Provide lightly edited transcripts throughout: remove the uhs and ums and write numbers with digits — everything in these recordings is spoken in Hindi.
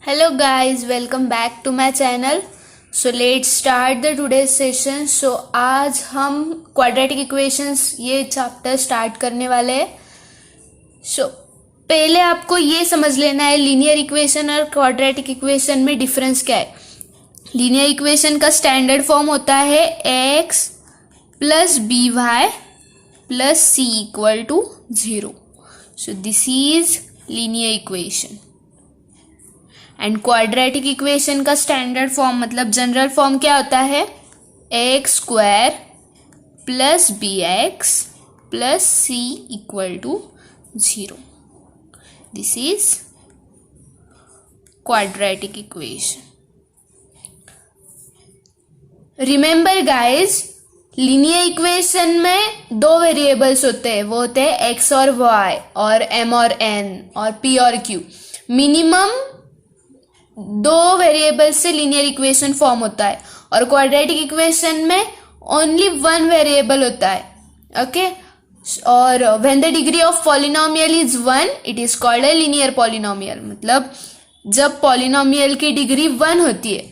Hello guys, welcome back to my channel. So let's start the today's session. So आज हम क्वाड्रेटिक इक्वेशंस ये चैप्टर स्टार्ट करने वाले हैं. So पहले आपको ये समझ लेना है लीनियर इक्वेशन और क्वाड्रेटिक इक्वेशन में डिफरेंस क्या है. लीनियर इक्वेशन का स्टैंडर्ड फॉर्म होता है x plus B Y plus c equal to 0. So this is linear equation. And quadratic equation का स्टैंडर्ड फॉर्म मतलब जनरल फॉर्म क्या होता है, x square plus b x plus c equal to 0. This is quadratic equation. Remember guys, linear equation में दो वेरिएबल्स होते हैं, वो होते हैं एक्स और वाई और एम और एन और पी और क्यू. मिनिमम दो वेरिएबल से लीनियर इक्वेशन फॉर्म होता है और क्वाड्रेटिक इक्वेशन में ओनली वन वेरिएबल होता है. ओके, और when the degree of polynomial is 1 it is called a linear polynomial. मतलब जब पॉलिनोमियल की डिग्री 1 होती है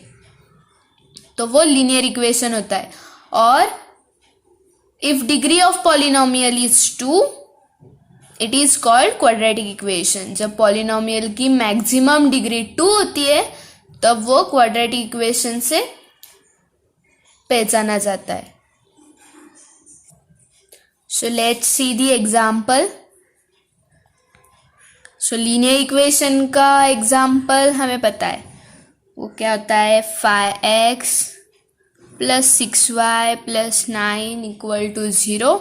तो वो लीनियर इक्वेशन होता है. और if degree of polynomial is 2 it is called quadratic equation. जब पॉलिनोमियल की मैक्सिमम डिग्री 2 होती है तब वो क्वाड्रेटिक इक्वेशन से पहचाना जाता है. So let's see the example. So linear equation का एग्जांपल हमें पता है वो क्या होता है, 5x plus 6y plus 9 equal to 0.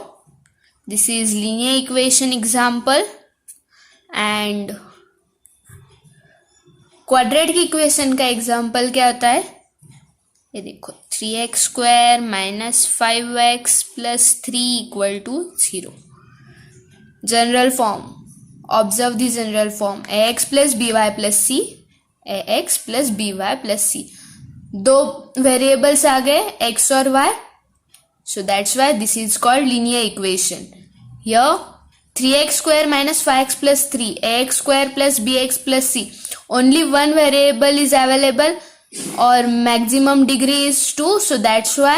This is linear equation example. And quadratic equation का example क्या होता है, ये देखो 3x square minus 5x plus 3 equal to 0. General form, observe the general form, ax plus B Y plus C, ax plus B Y plus C. दो वेरिएबल्स आ गए x और y. So that's why this is called linear equation. Here 3x square minus 5x plus 3, ax square plus bx plus c. Only one variable is available or maximum degree is 2. So that's why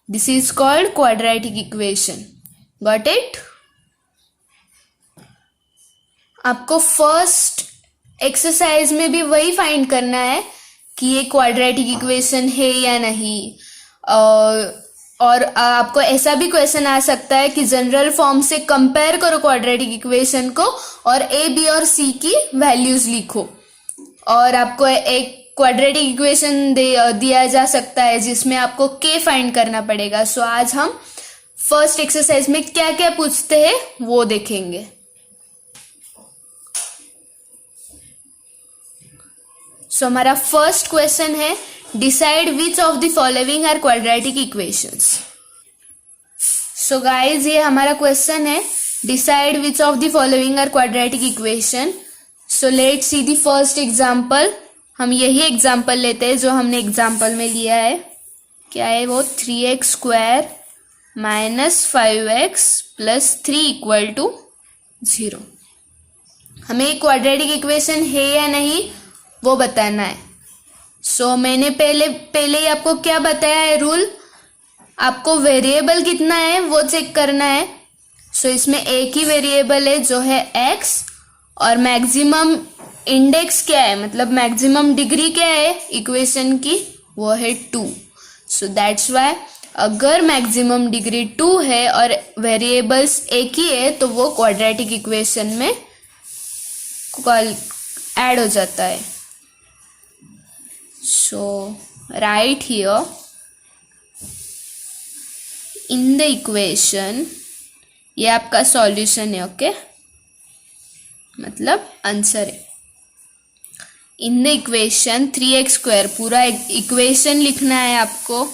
this is called quadratic equation. Got it? आपको फर्स्ट एक्सरसाइज में भी वही फाइंड करना है कि ये क्वाड्रेटिक इक्वेशन है या नहीं. और आपको ऐसा भी क्वेश्चन आ सकता है कि जनरल फॉर्म से कंपेयर करो क्वाड्रेटिक इक्वेशन को और ए बी और सी की वैल्यूज लिखो. और आपको एक क्वाड्रेटिक इक्वेशन दिया जा सकता है जिसमें आपको के फाइंड करना पड़ेगा. सो आज हम फर्स्ट एक्सरसाइज में क्या क्या पूछते हैं वो देखेंगे. सो हमारा फर्स्ट क्वेश्चन है, decide which of the following are quadratic equations. So guys ये हमारा क्वेश्चन है, decide which of the following are quadratic equation. So let's see the first example. हम यही एग्जांपल लेते हैं जो हमने एग्जांपल में लिया है. क्या है वो, 3x square minus 5x plus 3 equal to 0. हमें क्वाड्रेटिक इक्वेशन है या नहीं वो बताना है. सो मैंने पहले ही आपको क्या बताया है रूल, आपको वेरिएबल कितना है वो चेक करना है. सो इसमें एक ही वेरिएबल है जो है x और मैक्सिमम इंडेक्स क्या है, मतलब मैक्सिमम डिग्री क्या है इक्वेशन की, वो है 2. सो दैट्स वाई अगर मैक्सिमम डिग्री 2 है और वेरिएबल्स एक ही है तो वो क्वाड्रेटिक इक्वेशन में ऐड हो जाता है. So write here in the equation, ये आपका सॉल्यूशन है. ओके, मतलब आंसर है. इन द इक्वेशन 3x स्क्वायर, पूरा इक्वेशन लिखना है आपको.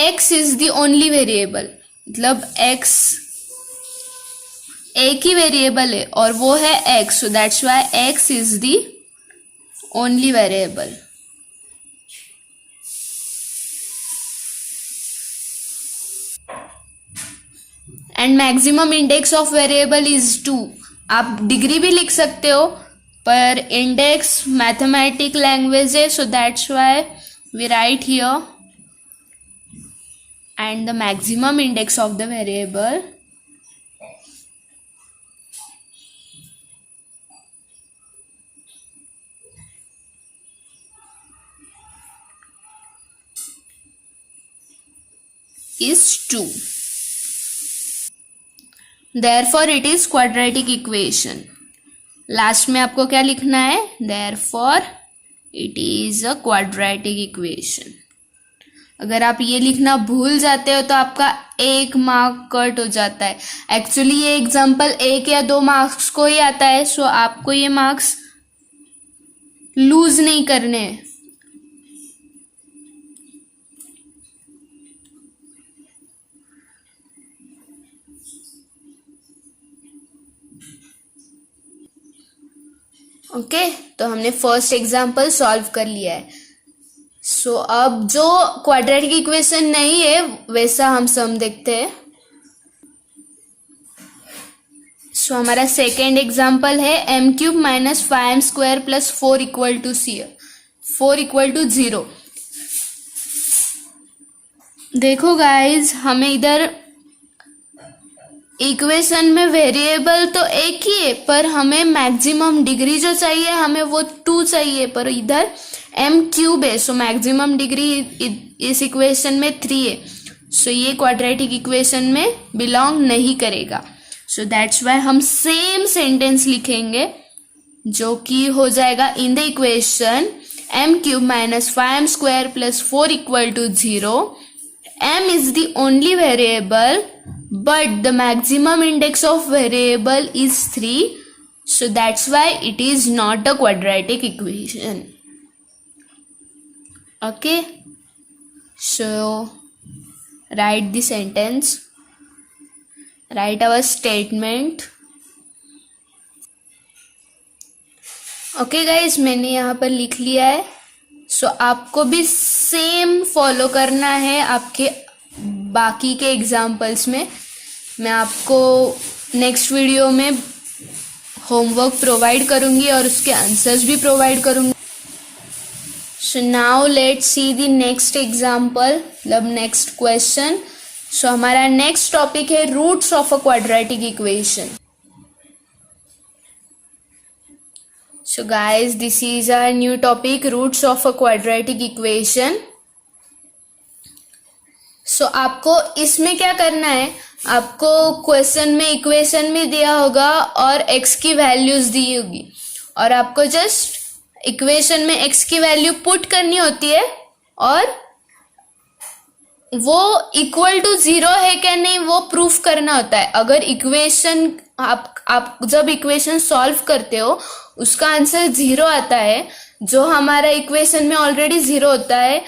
x is the only variable, मतलब x एक ही वेरिएबल है और वो है x. So that's Y x is the only variable. And maximum index of variable is 2। आप डिग्री भी लिख सकते हो, पर इंडेक्स मैथमेटिक लैंग्वेज है, so that's why we write here and the maximum index of the variable is 2. Therefore it is quadratic equation. Last में आपको क्या लिखना है? Therefore it is a quadratic equation. अगर आप ये लिखना भूल जाते हो तो आपका 1 मार्क कट हो जाता है। एक्चुअली ये एग्जाम्पल 1 या 2 मार्क्स को ही आता है, सो आपको ये मार्क्स लूज नहीं करने हैं। ओके, तो हमने फर्स्ट एग्जाम्पल सॉल्व कर लिया है। सो अब जो क्वाड्रेटिक इक्वेशन नहीं है वैसा हम सम देखते हैं। सो हमारा सेकेंड एग्जाम्पल है m³ minus 5m² plus 4 equal to 0। देखो गाइज, हमें इधर इक्वेशन में वेरिएबल तो एक ही है, पर हमें मैक्सिमम डिग्री जो चाहिए हमें वो 2 चाहिए, पर इधर m³ है, सो मैक्सिमम डिग्री इस इक्वेशन में 3 है, सो ये क्वाड्रेटिक इक्वेशन में बिलोंग नहीं करेगा। सो दैट्स वाई हम सेम सेंटेंस लिखेंगे जो कि हो जाएगा in the equation m³ minus 5m² plus 4 equal to 0, m is the only variable but the maximum index of variable is 3, so that's why it is not a quadratic equation. Okay, so write the sentence, write our statement. Okay guys, मैंने यहाँ पर लिख लिया है। सो आपको भी सेम फॉलो करना है आपके बाकी के एग्जाम्पल्स में। मैं आपको नेक्स्ट वीडियो में होमवर्क प्रोवाइड करूँगी और उसके आंसर्स भी प्रोवाइड करूँगी। So now let's see the next example, मतलब नेक्स्ट क्वेश्चन। सो हमारा नेक्स्ट टॉपिक है roots of a quadratic equation. So guys, this is our new topic, roots of a quadratic equation. So आपको इसमें क्या करना है, आपको क्वेश्चन में इक्वेशन में दिया होगा और x की वैल्यूज दी होगी, और आपको जस्ट इक्वेशन में x की वैल्यू पुट करनी होती है और वो इक्वल टू 0 है क्या नहीं वो प्रूफ करना होता है। अगर इक्वेशन आप जब इक्वेशन सॉल्व करते हो उसका आंसर 0 आता है, जो हमारा इक्वेशन में ऑलरेडी 0 होता है,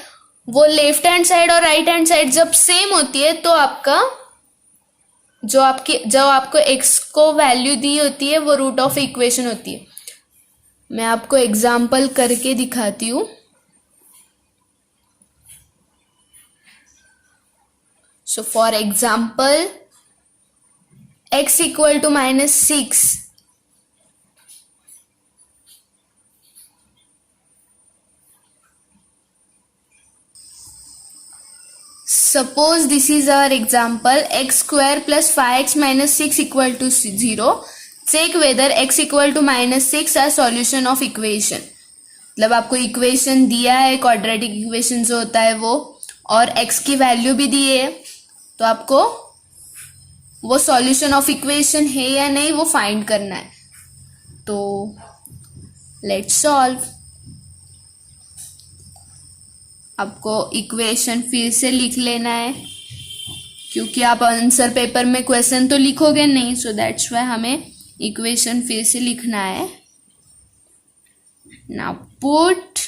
वो लेफ्ट हैंड साइड और राइट हैंड साइड जब सेम होती है तो आपका जो आपको x को वैल्यू दी होती है वो रूट ऑफ इक्वेशन होती है। मैं आपको एग्जाम्पल करके दिखाती हूँ। So for example, x equal to minus 6. Suppose this is our example, x square plus 5x minus 6 equal to 0. Check whether x equal to minus 6 are solution of equation. मतलब आपको इक्वेशन दिया है, क्वाड्रेटिक इक्वेशन जो होता है वो, और x की वैल्यू भी दी है, तो आपको वो सॉल्यूशन ऑफ इक्वेशन है या नहीं वो फाइंड करना है। तो लेट्स सॉल्व। आपको इक्वेशन फिर से लिख लेना है, क्योंकि आप आंसर पेपर में क्वेश्चन तो लिखोगे नहीं, सो दैट्स वाई हमें इक्वेशन फिर से लिखना है। Now put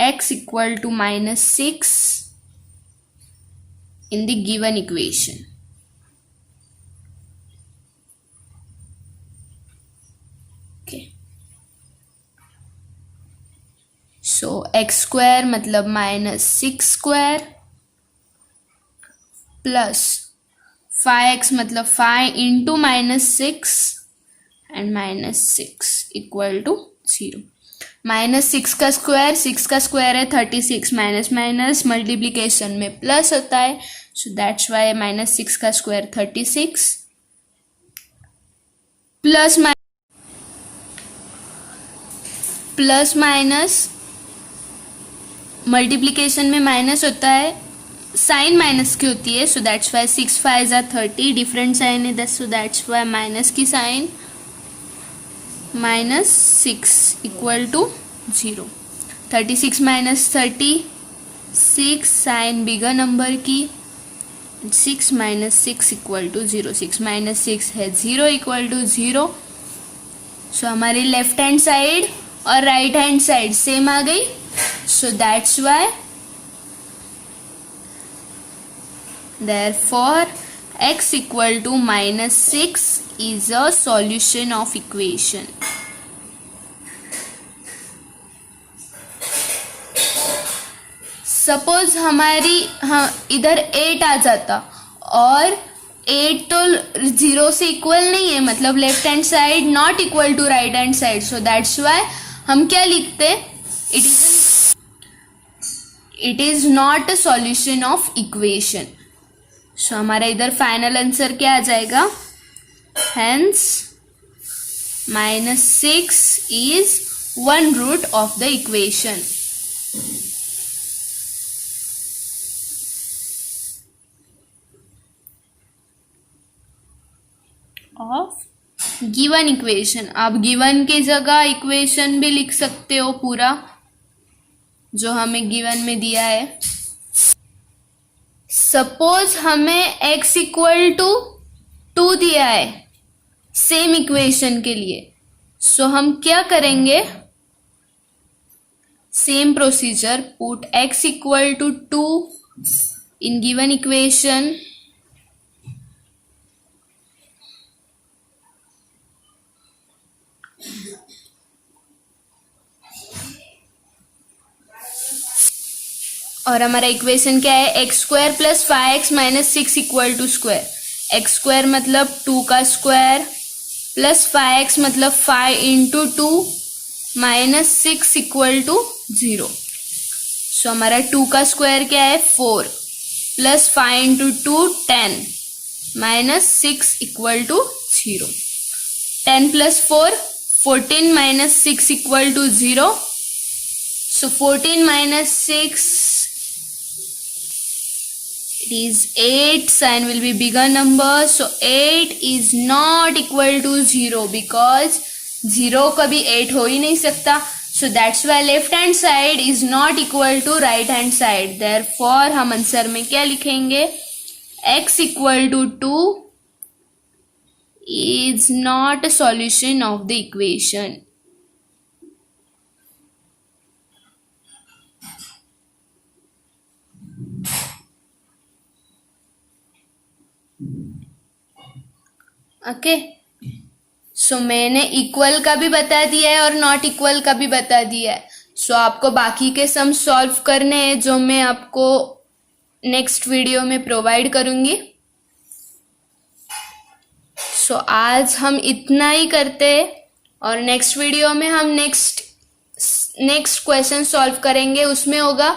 x equal to minus 6 in the given equation. Okay. So x square मतलब minus 6 square plus 5x मतलब 5 इंटू -6 एंड -6 इक्वल टू 0। -6 का स्क्वायर, 6 का स्क्वायर है 36, माइनस माइनस मल्टीप्लीकेशन में प्लस होता है, सो दैट्स वाई -6 का स्क्वायर 36 प्लस माइनस मल्टीप्लीकेशन में माइनस होता है, साइन माइनस की होती है, so that's why 6 5 30, different sign है सो दैट्स वाई माइनस की sign, -6 equal to 0। 36 minus 36 sign bigger number की, 6 माइनस 6 इक्वल टू 0, 6 माइनस 6 है 0 इक्वल टू 0। सो हमारी लेफ्ट हैंड साइड और राइट हैंड साइड सेम आ गई, सो that's Y therefore x equal to -6 is a solution of equation। Suppose हमारी इधर 8 आ जाता और 8 तो 0 से इक्वल नहीं है, मतलब left hand side not equal to right hand side, so that's why हम क्या लिखते, it is not a solution of equation. So हमारा इधर फाइनल आंसर क्या आ जाएगा, hence -6 is one root of the equation. Of given equation. आप गिवन की जगह इक्वेशन भी लिख सकते हो पूरा जो हमें गिवन में दिया है। सपोज हमें x इक्वल टू 2 दिया है सेम इक्वेशन के लिए, सो हम क्या करेंगे, same procedure, put x equal to 2 in given equation, और हमारा इक्वेशन क्या है, x square plus 5x minus 6 equal to square, x square मतलब 2 का स्क्वायर प्लस 5x मतलब 5 into 2 minus 6 equal to 0। So हमारा 2 का स्क्वायर क्या है 4 plus 5 into 2 10 minus 6 equal to 0। 10 plus 4 14 minus 6 equal to 0। So 14 minus 6, it is 8, sign will be bigger number, so 8 is not equal to 0 because 0 कभी 8 हो ही नहीं सकता, so that's why left hand side is not equal to right hand side, therefore हम आंसर में क्या लिखेंगे, x equal to 2 is not a solution of the equation। Okay, so मैंने इक्वल का भी बता दिया है और नॉट इक्वल का भी बता दिया है। सो आपको बाकी के सम सॉल्व करने हैं जो मैं आपको नेक्स्ट वीडियो में प्रोवाइड करूंगी। सो आज हम इतना ही करते हैं और नेक्स्ट वीडियो में हम नेक्स्ट क्वेश्चन सॉल्व करेंगे। उसमें होगा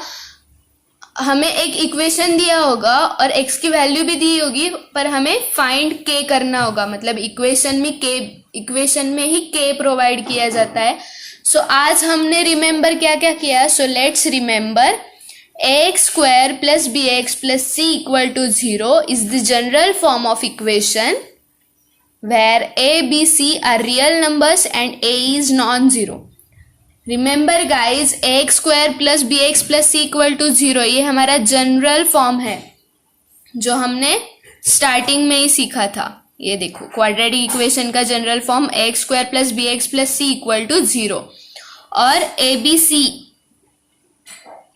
हमें एक इक्वेशन दिया होगा और x की वैल्यू भी दी होगी, पर हमें फाइंड k करना होगा, मतलब इक्वेशन में ही k प्रोवाइड किया जाता है। सो आज हमने रिमेंबर क्या क्या किया, so let's remember ax square plus bx plus c equal to 0 is the general form of equation where a b c are real numbers and a is non zero. Remember guys x square plus b x plus c equal to 0 ये हमारा जनरल फॉर्म है जो हमने स्टार्टिंग में ही सीखा था। ये देखो क्वाड्रेटिक इक्वेशन का general form x square plus b x plus c equal to 0 और ए बी सी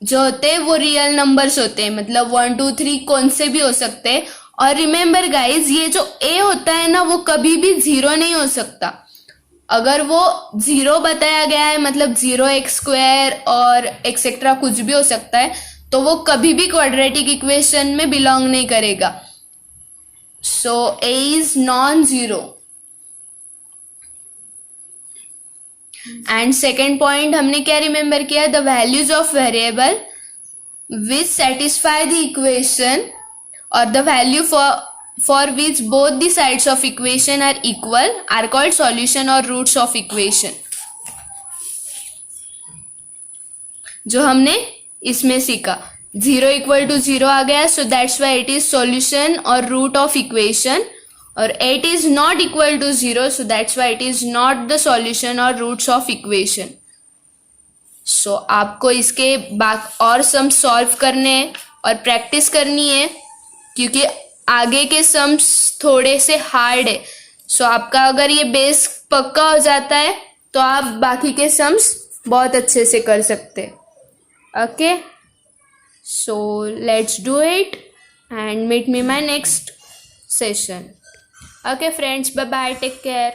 जो होते हैं वो रियल नंबर्स होते हैं, मतलब 1 2 3 कौन से भी हो सकते हैं। और रिमेंबर गाइज ये जो ए होता है ना वो कभी भी 0 नहीं हो सकता। अगर वो 0 बताया गया है मतलब 0x स्क्वायर और एक्सेट्रा कुछ भी हो सकता है, तो वो कभी भी क्वाड्रेटिक इक्वेशन में बिलोंग नहीं करेगा। So a is non-zero. And second point हमने क्या रिमेंबर किया, the values of variable which satisfy the equation और the value for which both the sides of equation are equal are called solution और रूट्स ऑफ इक्वेशन. जो हमने इसमें सीखा, 0 इक्वल टू 0 आ गया, so that's why it is solution और रूट ऑफ इक्वेशन. और 8 is not equal to 0, so that's why it is not the solution और रूट्स ऑफ इक्वेशन. सो आपको इसके बाद और सम सॉल्व करने हैं और प्रैक्टिस करनी है, क्योंकि आगे के सम्स थोड़े से हार्ड है. सो आपका अगर ये बेस पक्का हो जाता है तो आप बाकी के सम्स बहुत अच्छे से कर सकते हैं. Okay, so let's do it and meet me in my next session. Okay friends, bye bye, take care.